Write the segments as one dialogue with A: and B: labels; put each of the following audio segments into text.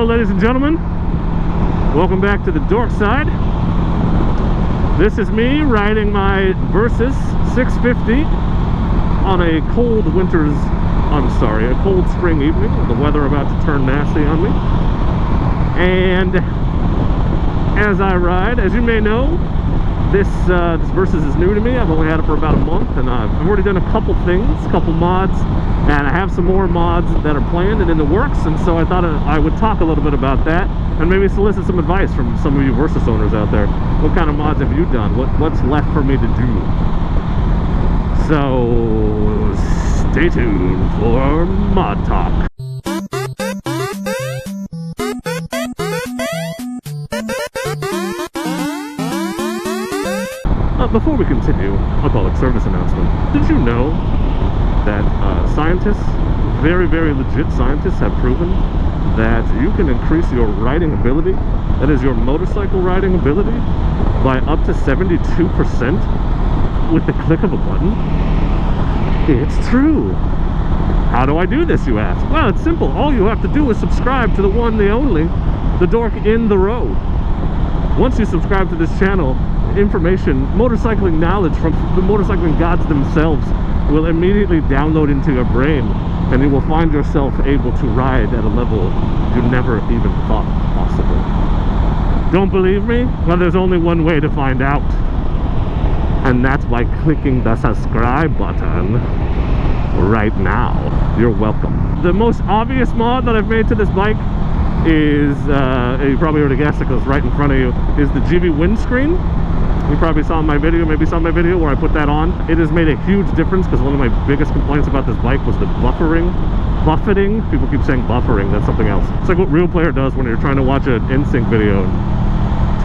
A: Hello ladies and gentlemen, welcome back to the Dork side. This is me riding my Versys 650 on a cold a cold spring evening with the weather about to turn nasty on me. And as I ride, as you may know, this Versys is new to me. I've only had it for about a month, and I've already done a couple mods, and I have some more mods that are planned and in the works, and so I thought I would talk a little bit about that and maybe solicit some advice from some of you Versys owners out there. What kind of mods have you done? What's left for me to do? So stay tuned for Mod Talk. Before we continue, a public service announcement. Did you know that scientists, very, very legit scientists, have proven that you can increase your riding ability, that is your motorcycle riding ability, by up to 72% with the click of a button? It's true. How do I do this, you ask? Well, it's simple. All you have to do is subscribe to the one, the only, the Dork in the Road. Once you subscribe to this channel, information, motorcycling knowledge from the motorcycling gods themselves will immediately download into your brain, and you will find yourself able to ride at a level you never even thought possible. Don't believe me? Well, there's only one way to find out, and that's by clicking the subscribe button right now. You're welcome. The most obvious mod that I've made to this bike is, you probably already guessed it because right in front of you, is the GB windscreen. You probably saw my video, maybe saw my video where I put that on. It has made a huge difference because one of my biggest complaints about this bike was the buffeting. People keep saying buffering, that's something else. It's like what Real Player does when you're trying to watch an NSYNC video in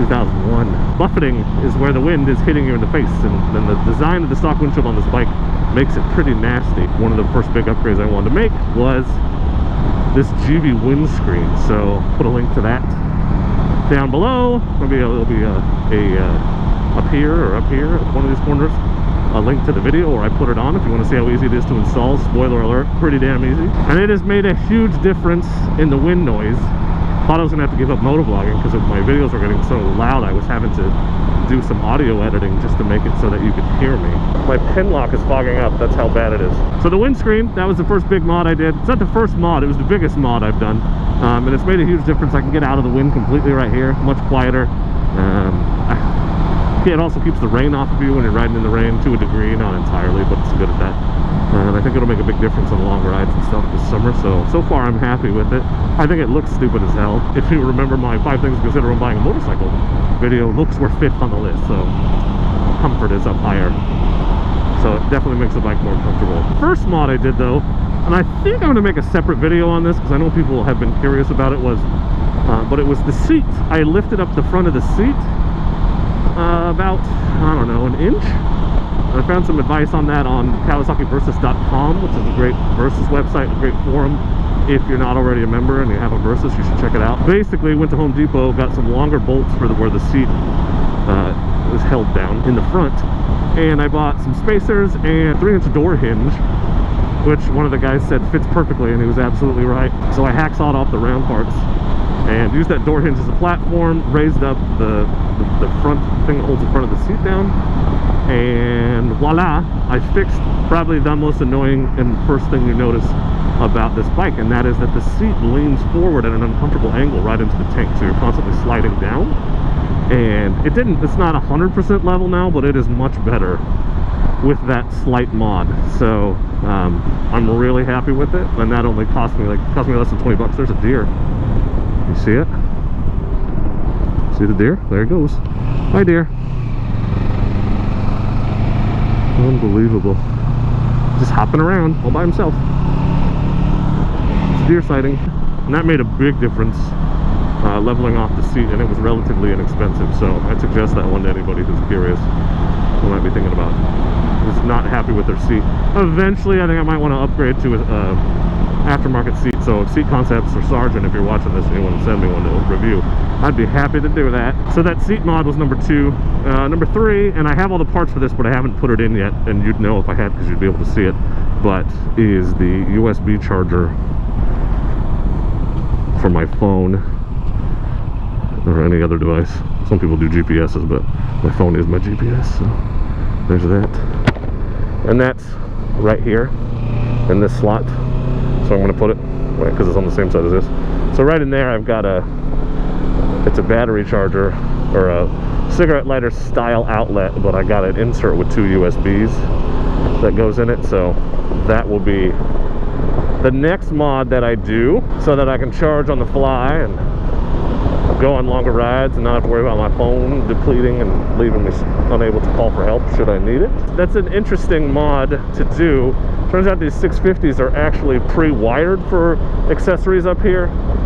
A: 2001. Buffeting is where the wind is hitting you in the face, and then the design of the stock windshield on this bike makes it pretty nasty. One of the first big upgrades I wanted to make was this GB windscreen, so put a link to that down below. Maybe there'll be up here or up here at one of these corners, a link to the video, or I put it on if you want to see how easy it is to install. Spoiler alert, pretty damn easy. And it has made a huge difference in the wind noise. Thought I was gonna have to give up motovlogging because my videos were getting so loud. I was having to do some audio editing just to make it so that you could hear me. My pin lock is fogging up, that's how bad it is. So the windscreen, that was the first big mod I did. It's not the first mod, it was the biggest mod I've done. And it's made a huge difference. I can get out of the wind completely right here, much quieter. It also keeps the rain off of you when you're riding in the rain to a degree, not entirely, but it's good at that. And I think it'll make a big difference on the long rides and stuff this summer. So far I'm happy with it. I think it looks stupid as hell. If you remember my 5 things to consider when buying a motorcycle video, looks were 5th on the list, so comfort is up higher. So it definitely makes the bike more comfortable. First mod I did though, and I think I'm going to make a separate video on this because I know people have been curious about it, but it was the seat. I lifted up the front of the seat about, I don't know, an inch. I found some advice on that on KawasakiVersys.com, which is a great Versys website, a great forum. If you're not already a member and you have a Versys, you should check it out. Basically, went to Home Depot, got some longer bolts for where the seat is held down in the front, and I bought some spacers and 3-inch door hinge, which one of the guys said fits perfectly, and he was absolutely right. So I hacksawed off the round parts and used that door hinge as a platform, raised up the front thing that holds the front of the seat down, and voila, I fixed probably the most annoying and first thing you notice about this bike, and that is that the seat leans forward at an uncomfortable angle right into the tank, so you're constantly sliding down. And it's not 100% level now, but it is much better with that slight mod. So I'm really happy with it, and that only cost me less than 20 bucks. There's a deer. You see it? See the deer? There it goes. Hi, deer. Unbelievable. Just hopping around all by himself. It's a deer sighting. And that made a big difference, leveling off the seat, and it was relatively inexpensive. So I'd suggest that one to anybody who's curious, who might be thinking about who's not happy with their seat. Eventually, I think I might want to upgrade to aftermarket seat. So Seat Concepts or Sargent, if you're watching this and you want to send me one to review, I'd be happy to do that. So that seat mod was number 2. Number 3, and I have all the parts for this, but I haven't put it in yet, and you'd know if I had because you'd be able to see it, but is the USB charger for my phone or any other device. Some people do GPSs, but my phone is my GPS, so there's that. And that's right here in this slot. So I'm going to put it, because it's on the same side as this. So right in there I've got it's a battery charger or a cigarette lighter style outlet, but I got an insert with 2 USBs that goes in it. So that will be the next mod that I do, so that I can charge on the fly and go on longer rides and not have to worry about my phone depleting and leaving me unable to call for help should I need it. That's an interesting mod to do. Turns out these 650s are actually pre-wired for accessories up here,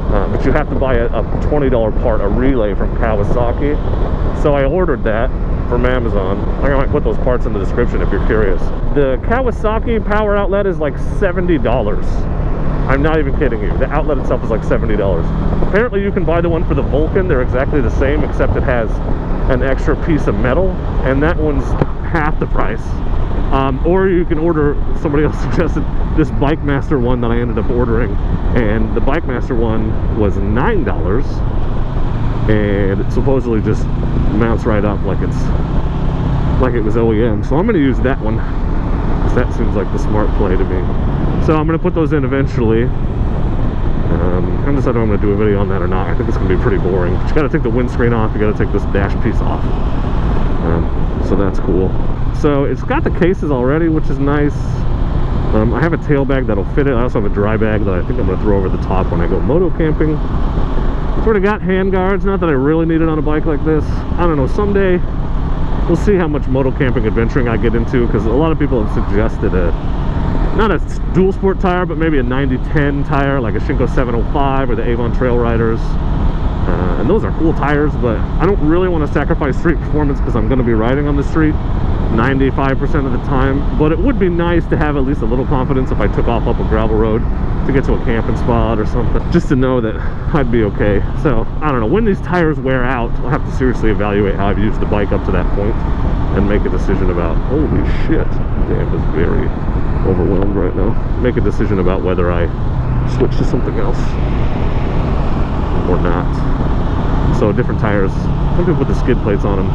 A: but you have to buy a $20 part, a relay from Kawasaki. So I ordered that from Amazon. I might put those parts in the description if you're curious. The Kawasaki power outlet is like $70. I'm not even kidding you. The outlet itself is like $70. Apparently you can buy the one for the Vulcan. They're exactly the same, except it has an extra piece of metal, and that one's half the price. Or you can order, somebody else suggested this Bike Master one that I ended up ordering, and the Bike Master one was $9, and it supposedly just mounts right up like it was OEM. So I'm going to use that one, because that seems like the smart play to me. So I'm going to put those in eventually. I'm deciding if I'm going to do a video on that or not. I think it's going to be pretty boring. But you got to take the windscreen off. You got to take this dash piece off. So that's cool. So it's got the cases already, which is nice. I have a tail bag that'll fit it. I also have a dry bag that I think I'm going to throw over the top when I go moto camping. Sort of got hand guards. Not that I really need it on a bike like this. I don't know. Someday we'll see how much moto camping adventuring I get into, because a lot of people have suggested not a dual sport tire, but maybe a 90-10 tire, like a Shinko 705 or the Avon Trail Riders. And those are cool tires, but I don't really want to sacrifice street performance because I'm going to be riding on the street 95% of the time. But it would be nice to have at least a little confidence if I took off up a gravel road to get to a camping spot or something, just to know that I'd be okay. So I don't know, when these tires wear out, I'll have to seriously evaluate how I've used the bike up to that point and make a decision about, holy shit, damn, is very overwhelmed right now. Make a decision about whether I switch to something else or not. So different tires. Some people put the skid plates on them.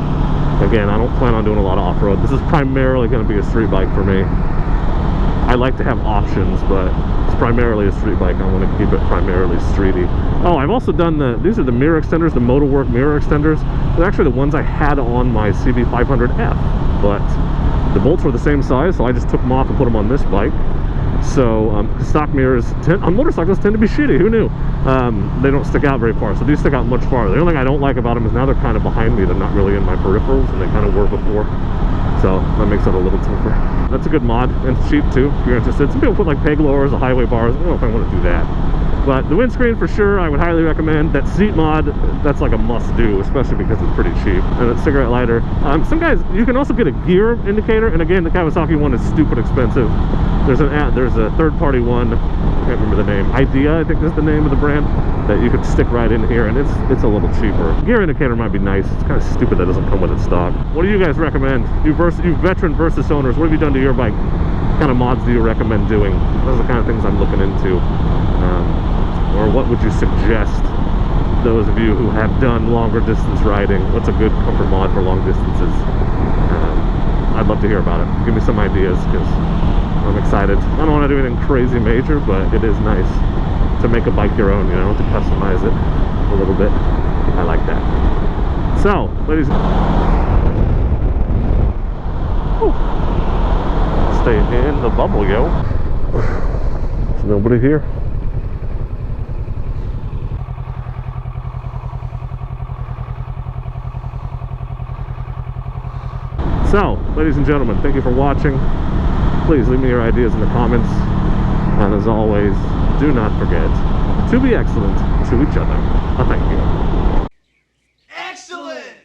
A: Again, I don't plan on doing a lot of off-road. This is primarily going to be a street bike for me. I like to have options, but it's primarily a street bike. I want to keep it primarily streety. Oh, I've also done these are the mirror extenders, the Motorwork mirror extenders. They're actually the ones I had on my CB500F, but the bolts were the same size, so I just took them off and put them on this bike. So stock mirrors on motorcycles tend to be shitty. Who knew? They don't stick out very far, so these stick out much farther. The only thing I don't like about them is now they're kind of behind me. They're not really in my peripherals, and they kind of were before. So that makes it a little tougher. That's a good mod, and it's cheap too if you're interested. Some people put like peg lowers or highway bars. I don't know if I want to do that. But the windscreen for sure, I would highly recommend. That seat mod, that's like a must-do, especially because it's pretty cheap. And that cigarette lighter. Some guys, you can also get a gear indicator, and again, the Kawasaki one is stupid expensive. There's a third-party one, I can't remember the name. Idea, I think is the name of the brand, that you could stick right in here, and it's a little cheaper. Gear indicator might be nice. It's kind of stupid that doesn't come with it stock. What do you guys recommend? You veteran Versys owners, what have you done to your bike? What kind of mods do you recommend doing? Those are the kind of things I'm looking into. Or what would you suggest, those of you who have done longer distance riding? What's a good comfort mod for long distances? I'd love to hear about it. Give me some ideas, because I'm excited. I don't want to do anything crazy major, but it is nice to make a bike your own, you know, to customize it a little bit. I like that. So, ladies, stay in the bubble, yo. There's nobody here. So, ladies and gentlemen, thank you for watching. Please leave me your ideas in the comments. And as always, do not forget to be excellent to each other. Thank you.
B: Excellent!